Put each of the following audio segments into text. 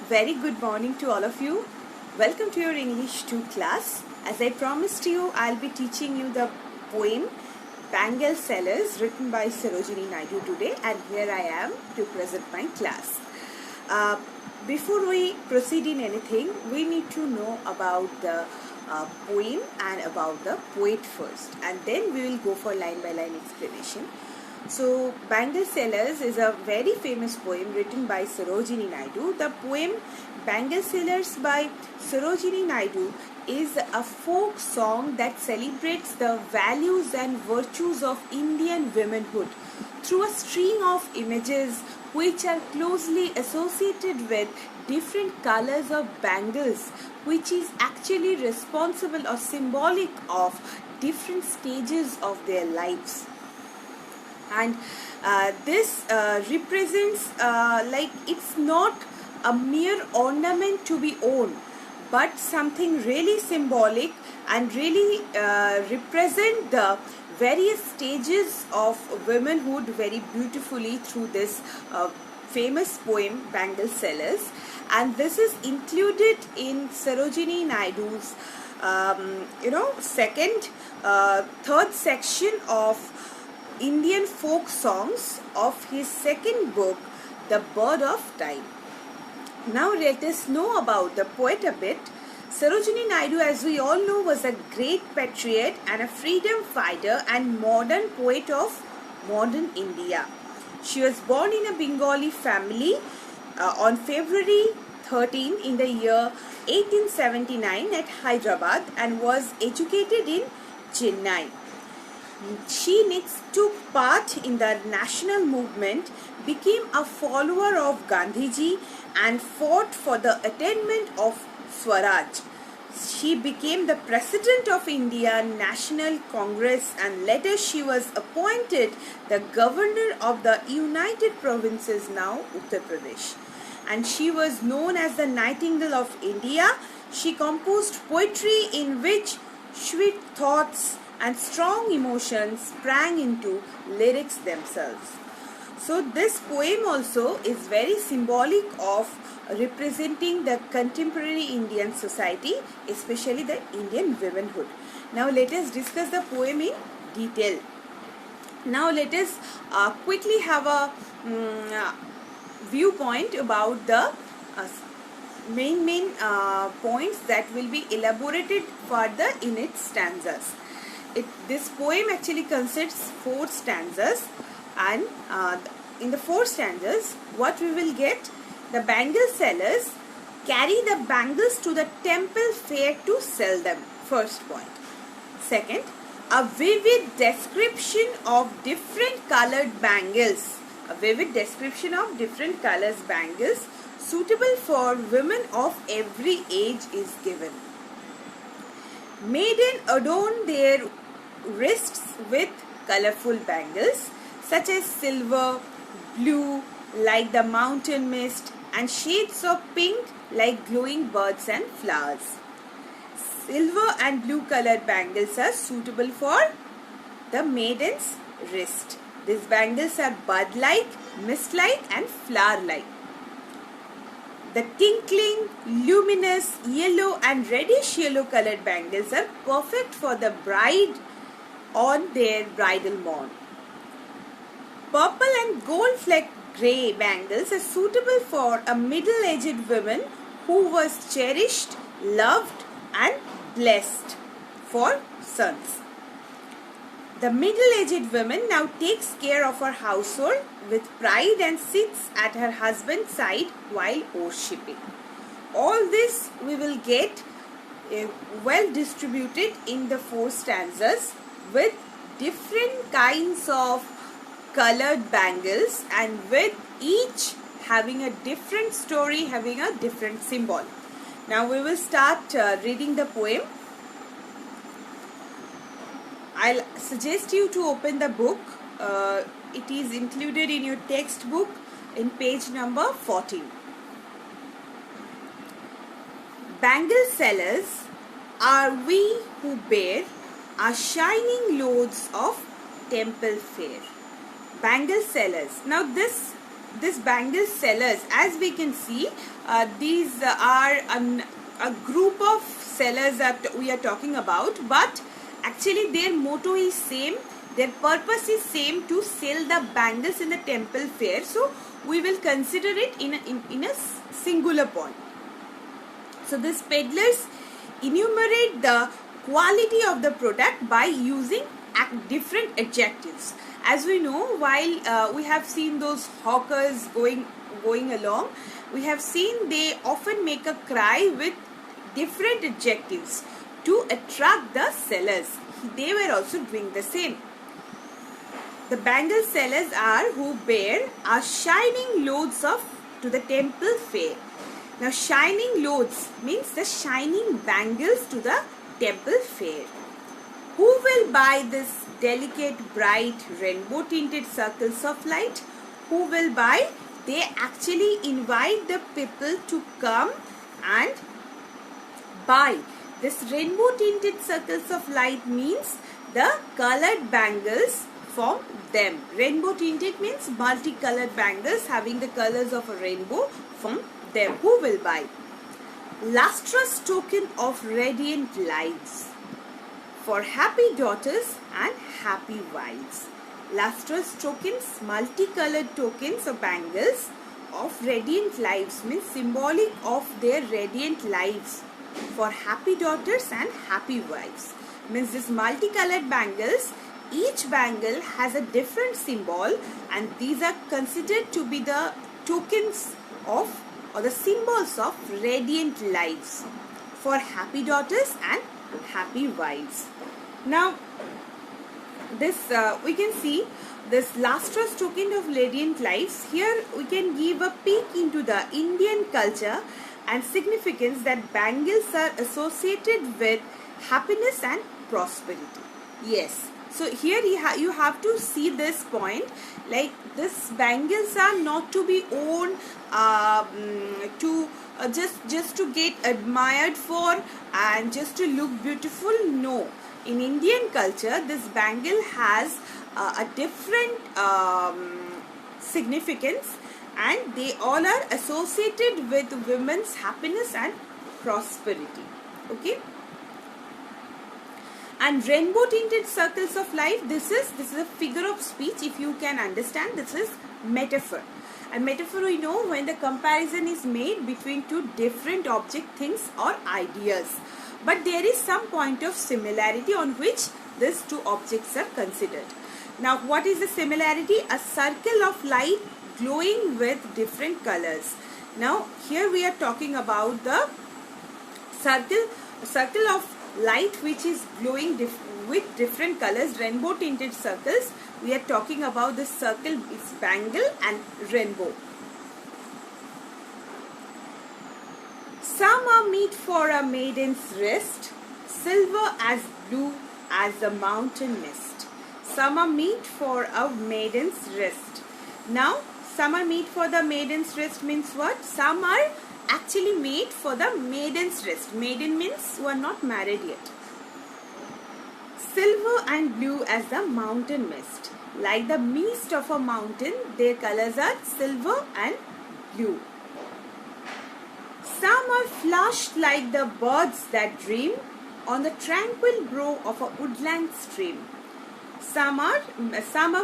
Very good morning to all of you. Welcome to your English 2 class. As I promised you, I'll be teaching you the poem Bangle Sellers written by Sarojini Naidu today, and here I am to present my class. Before we proceed in anything, we need to know about the poem and about the poet first, and then we will go for line by line explanation. So, Bangle Sellers is a very famous poem written by Sarojini Naidu. The poem Bangle Sellers by Sarojini Naidu is a folk song that celebrates the values and virtues of Indian womanhood through a string of images which are closely associated with different colors of bangles, which is actually responsible or symbolic of different stages of their lives. And this represents like it's not a mere ornament to be worn, but something really symbolic and really represent the various stages of womanhood very beautifully through this famous poem Bangle Sellers. And this is included in Sarojini Naidu's third section of Indian folk songs of his second book, The Bird of Time. Now let us know about the poet a bit. Sarojini Naidu, as we all know, was a great patriot and a freedom fighter and modern poet of modern India. She was born in a Bengali family on February 13 in the year 1879 at Hyderabad and was educated in Chennai. She next took part in the national movement, became a follower of Gandhiji and fought for the attainment of Swaraj. She became the President of India National Congress and later she was appointed the Governor of the United Provinces, now Uttar Pradesh. And she was known as the Nightingale of India. She composed poetry in which sweet thoughts and strong emotions sprang into lyrics themselves. So this poem also is very symbolic of representing the contemporary Indian society, especially the Indian womanhood. Now let us discuss the poem in detail. Now let us quickly have a viewpoint about the main points that will be elaborated further in its stanzas. This poem actually consists 4 stanzas, and in the 4 stanzas what we will get: the bangle sellers carry the bangles to the temple fair to sell them. First point. Second, a vivid description of different colored bangles. A vivid description of different colors bangles suitable for women of every age is given. Maiden adorn their wrists with colorful bangles such as silver, blue like the mountain mist, and shades of pink like glowing birds and flowers. Silver and blue colored bangles are suitable for the maiden's wrist. These bangles are bud-like, mist-like and flower-like. The tinkling, luminous, yellow and reddish yellow colored bangles are perfect for the bride on their bridal morn. Purple and gold-flecked grey bangles are suitable for a middle-aged woman who was cherished, loved and blessed for sons. The middle-aged woman now takes care of her household with pride and sits at her husband's side while worshipping. All this we will get well distributed in the 4 stanzas with different kinds of colored bangles and with each having a different story, having a different symbol. Now we will start reading the poem. I'll suggest you to open the book. It is included in your textbook in page number 14. Bangle sellers are we who bear our shining loads of temple fair. Bangle sellers. Now this this bangle sellers, as we can see, these are a group of sellers that we are talking about, but actually their motto is same, their purpose is same, to sell the bangles in the temple fair. So we will consider it in a singular point. So these peddlers enumerate the quality of the product by using different adjectives. As we know, while we have seen those hawkers going along, we have seen they often make a cry with different adjectives to attract the sellers. They were also doing the same. The bangle sellers are who bear our shining loads to the temple fair. Now shining loads means the shining bangles to the temple fair. Who will buy this delicate, bright, rainbow tinted circles of light? Who will buy? They actually invite the people to come and buy. This rainbow tinted circles of light means the colored bangles from them. Rainbow tinted means multicolored bangles having the colors of a rainbow from them. Who will buy? Lustrous token of radiant lights for happy daughters and happy wives. Lustrous tokens, multicolored tokens or bangles of radiant lives means symbolic of their radiant lives for happy daughters and happy wives. Means this multicolored bangles, each bangle has a different symbol, and these are considered to be the tokens of or the symbols of radiant lives for happy daughters and happy wives. Now this we can see this lustrous token of radiant lives. Here we can give a peek into the Indian culture and significance that bangles are associated with happiness and prosperity. Yes, so here you have to see this point, like this bangles are not to be worn to just to get admired for and just to look beautiful. No, in Indian culture this bangle has a different significance, and they all are associated with women's happiness and prosperity. Okay. And rainbow tinted circles of life, this is a figure of speech. If you can understand, this is metaphor. And metaphor, we know when the comparison is made between two different object, things or ideas, but there is some point of similarity on which these two objects are considered. Now what is the similarity? A circle of light glowing with different colors. Now here we are talking about the circle of light which is glowing with different colors, rainbow tinted circles. We are talking about this circle is bangle and rainbow. Some are meet for a maiden's wrist, silver as blue as the mountain mist. Some are meet for a maiden's wrist. Now some are meet for the maiden's wrist means what? Some are actually made for the maiden's wrist. Maiden means who are not married yet. Silver and blue as the mountain mist. Like the mist of a mountain, their colors are silver and blue. Some are flushed like the birds that dream on the tranquil brow of a woodland stream. Some are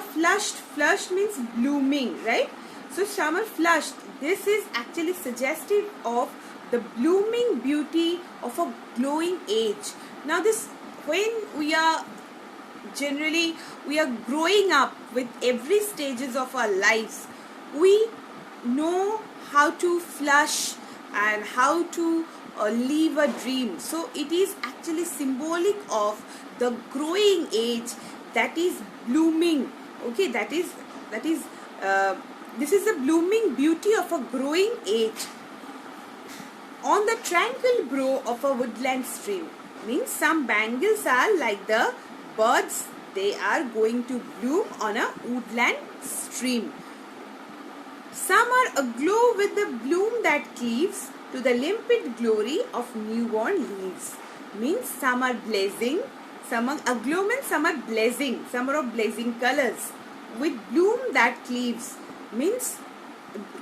flushed. Flushed means blooming, right? So some are flushed. This is actually suggestive of the blooming beauty of a glowing age. Now this, when we are growing up with every stages of our lives, we know how to flush and how to live a dream. So it is actually symbolic of the growing age that is blooming. Okay, this is the blooming beauty of a growing age on the tranquil brow of a woodland stream. Means some bangles are like the birds, they are going to bloom on a woodland stream. Some are aglow with the bloom that cleaves to the limpid glory of newborn leaves. Means some are blazing, some are aglow means some are blazing, some are of blazing colors with bloom that cleaves. Means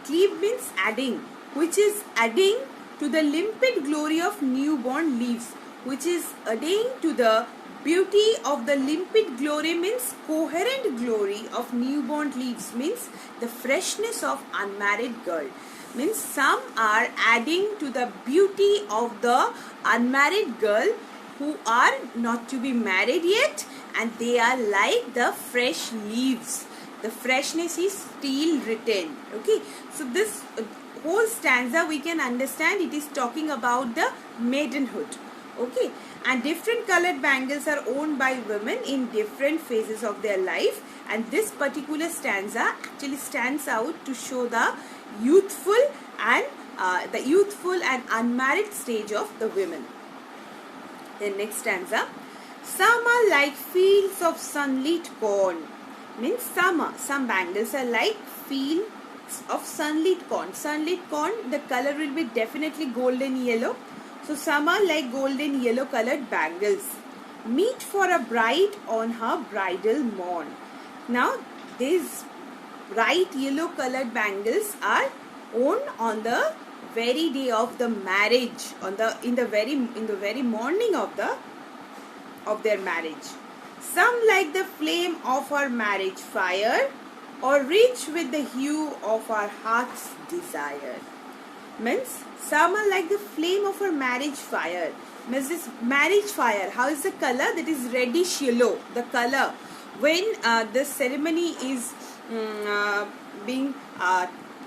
cleave means adding, which is adding to the limpid glory of newborn leaves, which is adding to the beauty of the limpid glory, means coherent glory of newborn leaves, means the freshness of unmarried girl, means some are adding to the beauty of the unmarried girl who are not to be married yet, and they are like the fresh leaves. The freshness is still retained. Okay, so this whole stanza we can understand it is talking about the maidenhood. Okay, and different colored bangles are worn by women in different phases of their life, and this particular stanza actually stands out to show the youthful and unmarried stage of the women. The next stanza, some are like fields of sunlit corn, means some bangles are like fields of sunlit corn. Sunlit corn, the color will be definitely golden yellow. So some are like golden yellow colored bangles, meet for a bride on her bridal morn. Now these bright yellow colored bangles are worn on the very day of the marriage, in the very morning of their marriage. Some like the flame of our marriage fire, or rich with the hue of our heart's desire. Means some are like the flame of our marriage fire. Means this marriage fire, how is the color? That is reddish yellow. The color when the ceremony is being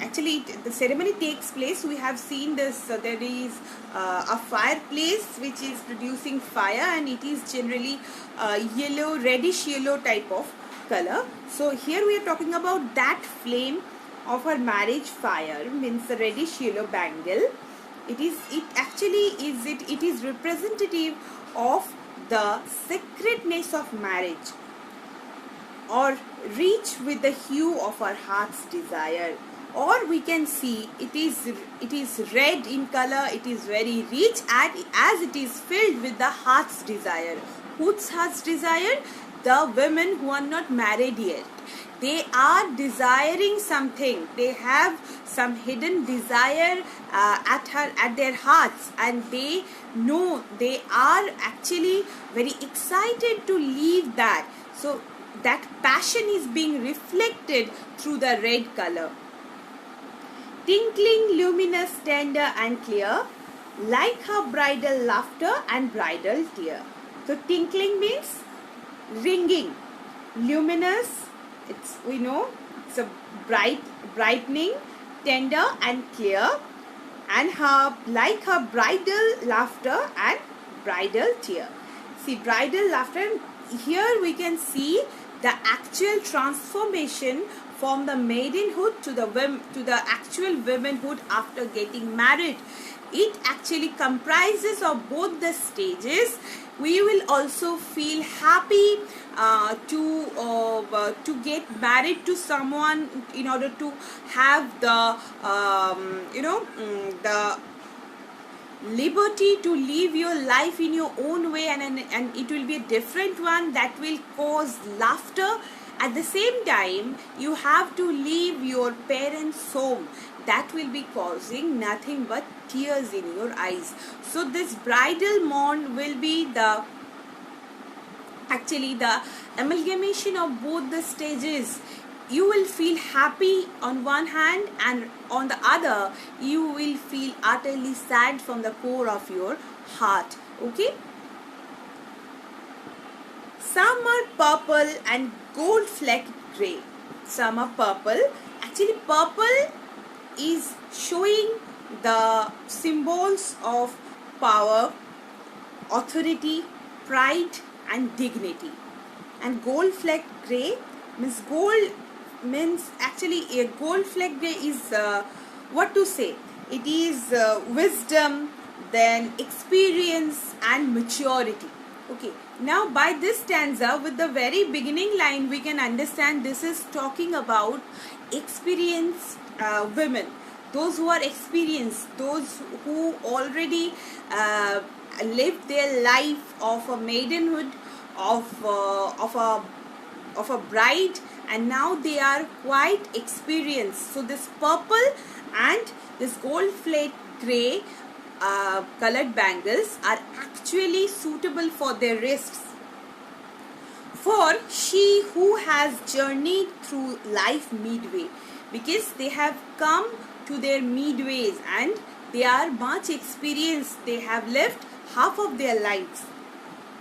actually the ceremony takes place, we have seen this, there is a fireplace which is producing fire, and it is generally yellow, reddish yellow type of color. So here we are talking about that flame of our marriage fire, means the reddish yellow bangle. It is representative of the sacredness of marriage, or rich with the hue of our heart's desire. Or we can see it is red in color, it is very rich, as it is filled with the heart's desire. Whose heart's desire? The women who are not married yet. They are desiring something. They have some hidden desire at their hearts, and they know they are actually very excited to leave that. So that passion is being reflected through the red color. Tinkling, luminous, tender and clear, like her bridal laughter and bridal tear. So tinkling means ringing. Luminous, we know it's a brightening, tender and clear, and like her bridal laughter and bridal tear. See, bridal laughter, here we can see the actual transformation from the maidenhood to the actual womanhood after getting married. It actually comprises of both the stages. We will also feel happy to get married to someone in order to have the the liberty to live your life in your own way, and it will be a different one that will cause laughter. At the same time, you have to leave your parents' home. That will be causing nothing but tears in your eyes. So this bridal morn will be actually the amalgamation of both the stages. You will feel happy on one hand, and on the other you will feel utterly sad from the core of your heart. Okay, some are purple and gold flecked grey. Some are purple. Actually, purple is showing the symbols of power, authority, pride and dignity. And gold flecked grey means actually a gold flecked grey is what to say, it is wisdom, then experience and maturity. Okay, now by this stanza, with the very beginning line, we can understand this is talking about experienced women, those who are experienced, those who already lived their life of a maidenhood, of a bride, and now they are quite experienced. So this purple and this gold flake grey colored bangles are actually suitable for their wrists. For she who has journeyed through life midway, because they have come to their midways and they are much experienced, they have lived half of their lives.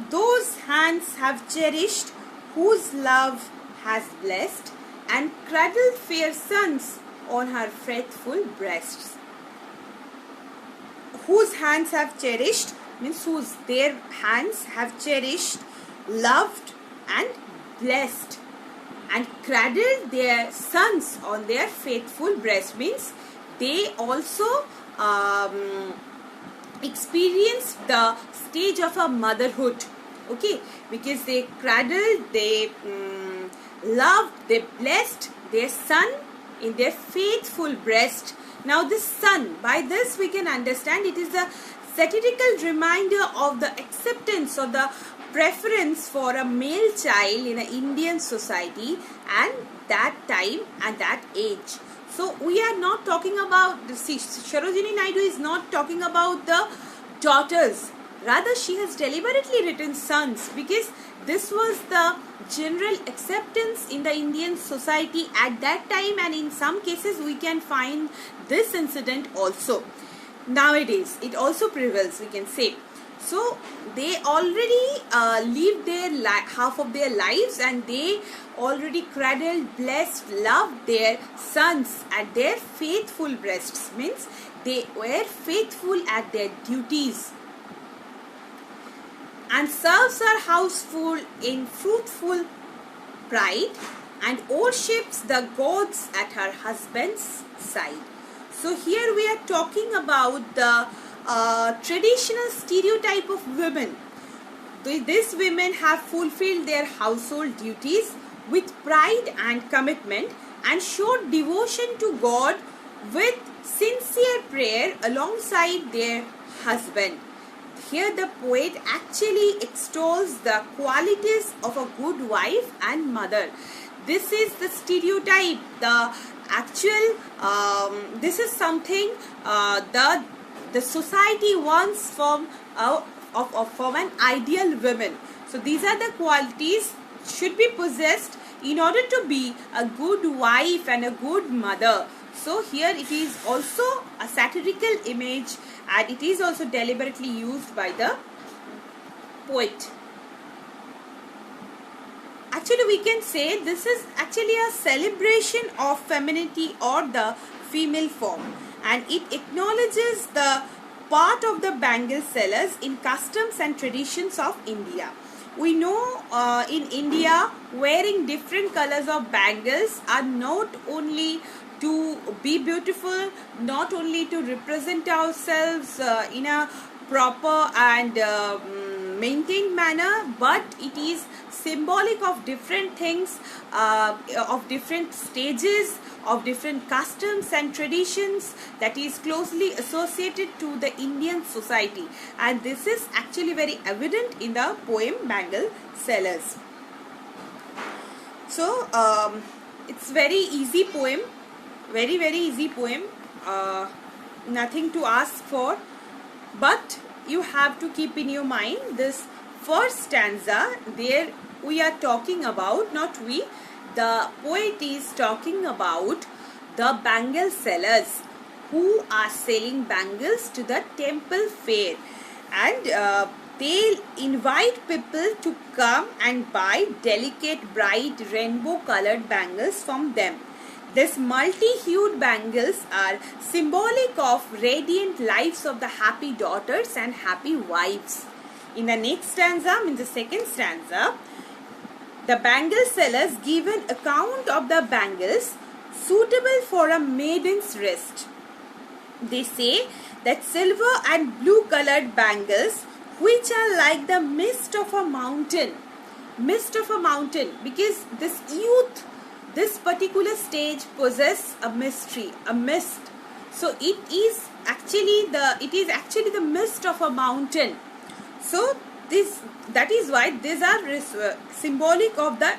Those hands have cherished, whose love has blessed, and cradled fair sons on her faithful breasts. Whose hands have cherished means whose their hands have cherished, loved and blessed, and cradled their sons on their faithful breast means they also experienced the stage of a motherhood, okay, because they cradled, they loved, they blessed their son in their faithful breast. Now this son, by this we can understand it is a satirical reminder of the acceptance of the preference for a male child in an Indian society and that time and that age. So we are not talking about, see, Sarojini Naidu is not talking about the daughters. Rather, she has deliberately written sons because this was the general acceptance in the Indian society at that time, and in some cases we can find this incident also. Nowadays, it also prevails, we can say. So they already lived their half of their lives, and they already cradled, blessed, loved their sons at their faithful breasts. Means they were faithful at their duties. And serves her houseful in fruitful pride, and worships the gods at her husband's side. So here we are talking about the traditional stereotype of women. These women have fulfilled their household duties with pride and commitment, and showed devotion to God with sincere prayer alongside their husband. Here the poet actually extols the qualities of a good wife and mother. This is the stereotype, the actual, this is something the society wants from an ideal woman. So these are the qualities should be possessed in order to be a good wife and a good mother. So here it is also a satirical image, and it is also deliberately used by the poet. Actually, we can say this is actually a celebration of femininity or the female form, and it acknowledges the part of the bangle sellers in customs and traditions of India. We know in India, wearing different colors of bangles are not only to be beautiful, not only to represent ourselves in a proper and maintained manner, but it is symbolic of different things, of different stages, of different customs and traditions that is closely associated to the Indian society, and this is actually very evident in the poem Bangle Sellers. So it's very easy poem, very easy poem, nothing to ask for, but you have to keep in your mind this first stanza. There we are talking about, not we, the poet is talking about the bangle sellers who are selling bangles to the temple fair, and they invite people to come and buy delicate, bright, rainbow colored bangles from them. These multi-hued bangles are symbolic of radiant lives of the happy daughters and happy wives. In the next stanza, in the second stanza, the bangle sellers give an account of the bangles suitable for a maiden's wrist. They say that silver and blue colored bangles, which are like the mist of a mountain, because this youth, this particular stage possess a mystery, a mist. So it is actually the mist of a mountain. So this, that is why these are symbolic of the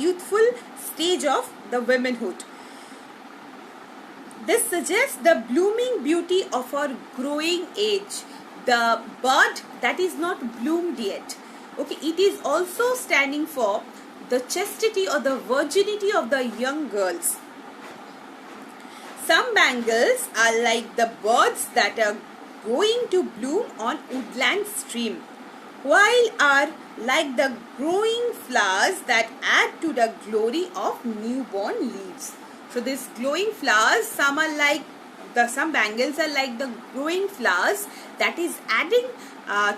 youthful stage of the womanhood. This suggests the blooming beauty of our growing age, the bud that is not bloomed yet. Okay, it is also standing for the chastity or the virginity of the young girls. Some bangles are like the buds that are going to bloom on woodland stream, while are like the growing flowers that add to the glory of newborn leaves. So these glowing flowers, some bangles are like the growing flowers that is adding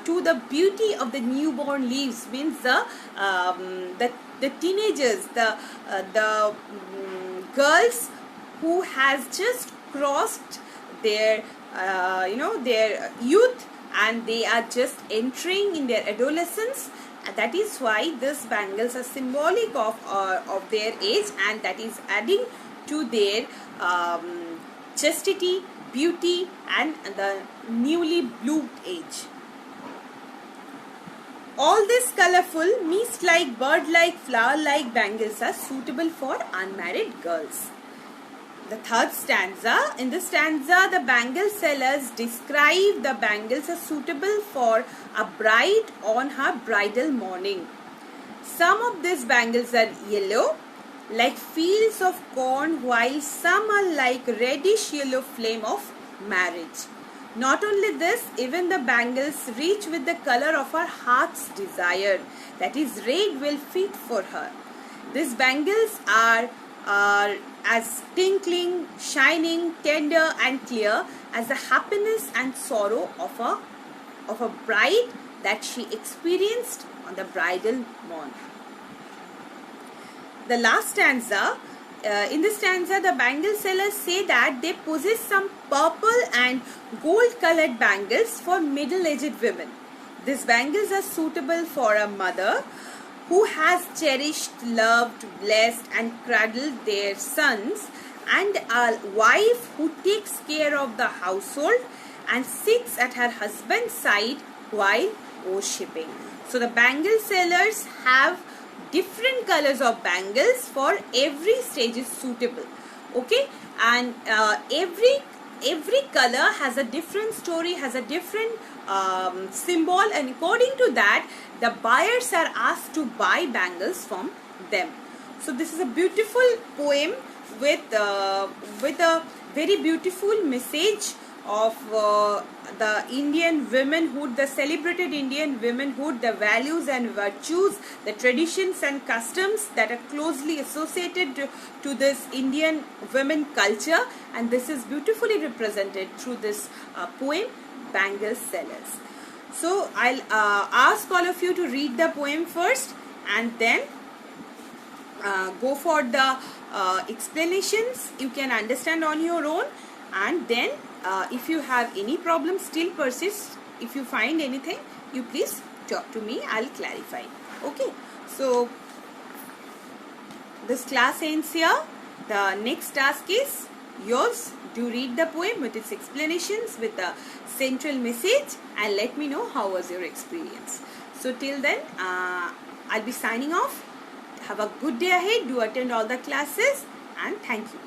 to the beauty of the newborn leaves. Means the teenagers, the girls who has just crossed their their youth, and they are just entering in their adolescence. That is why these bangles are symbolic of their age, and that is adding to their chastity, beauty, and the newly bloomed age. All these colorful, mist-like, bird-like, flower-like bangles are suitable for unmarried girls. The third stanza. In this stanza, the bangle sellers describe the bangles as suitable for a bride on her bridal morning. Some of these bangles are yellow, like fields of corn, while some are like reddish yellow flame of marriage. Not only this, even the bangles reach with the color of her heart's desire, that is, red will fit for her. These bangles are as tinkling, shining, tender and clear as the happiness and sorrow of a bride that she experienced on the bridal morn. The last stanza. In this stanza, the bangle sellers say that they possess some purple and gold colored bangles for middle-aged women. These bangles are suitable for a mother who has cherished, loved, blessed and cradled their sons, and a wife who takes care of the household and sits at her husband's side while worshipping. So the bangle sellers have different colors of bangles for every stage is suitable. Okay, and every color has a different story, has a different symbol, and according to that the buyers are asked to buy bangles from them. So this is a beautiful poem with a very beautiful message of the Indian womanhood, the celebrated Indian womanhood, the values and virtues, the traditions and customs that are closely associated to this Indian women culture, and this is beautifully represented through this poem, Bangle Sellers. So I'll ask all of you to read the poem first, and then go for the explanations. You can understand on your own, and then if you have any problem still persist, if you find anything, you please talk to me, I'll clarify. Okay, so this class ends here. The next task is yours. Do read the poem with its explanations, with the central message, and let me know how was your experience. So till then, I'll be signing off. Have a good day ahead. Do attend all the classes, and thank you.